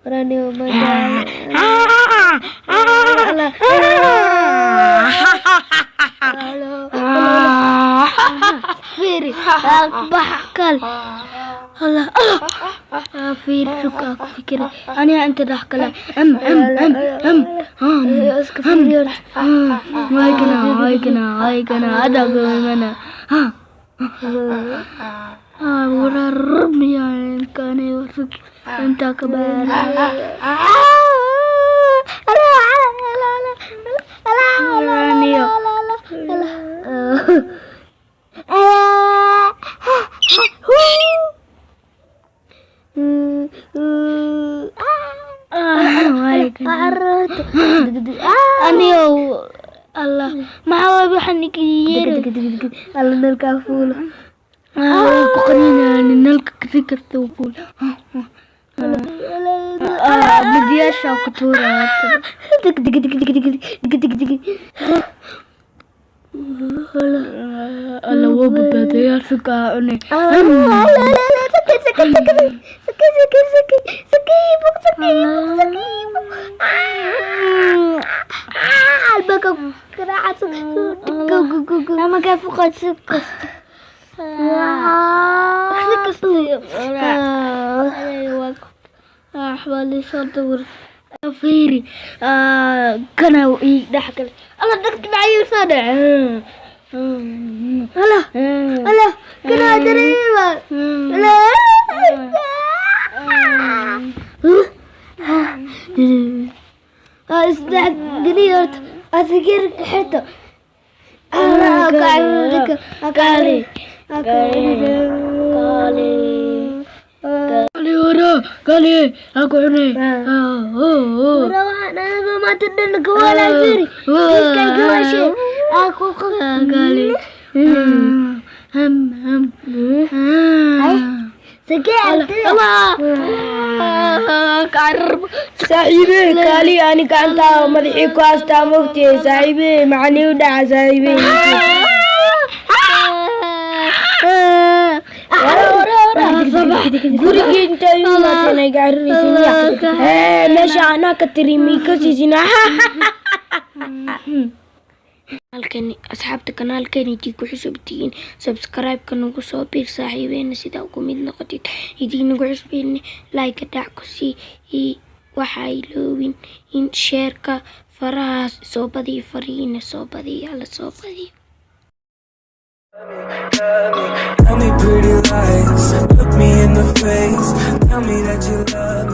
Rani Umar. Firi, bahkal. Allah, Firi suka aku fikir. Ani anta dah kalah. Ay kena. Ada gimana? Urar ya kane wasuk anta kabar. Allah ما بحنك يير الله نلقى فول قرينا نلقى كثير فول بدي اشرب كتورة دق دق دق دق دق دق دق دق الله وقف بدي اشرب اني البكا كراعة لما كان فقط سكس أحوالي صدور فيري كانوا يضحك الله ضحكت معي وصدع الله كنا دريمة لا استعد قليلت أذكرك حتى أنا أقعدك أقالي ورا قالي أقعني ورا أنا ما تدنك ولا فيري كيف كواشي أكو قالي هم سكيت كعرب صاحبي قالي أنا كنت مدحي كواستا مختي صاحبي معني ودع صاحبي gurigi inta yuumasanay gaarisinya meesha ana ka tirimi ka siisina halkani asxaabta kanaalkani ku xusubtiin subscribe ka nagu soo biir saaxiibeena sida ugu mid noqotid idin nagu xusbeen like dhac ku si waxay loowin in share-ka faraha soo badi fariina soo badi ala soo badi. Tell me pretty lies, look me in the face, tell me that you love me.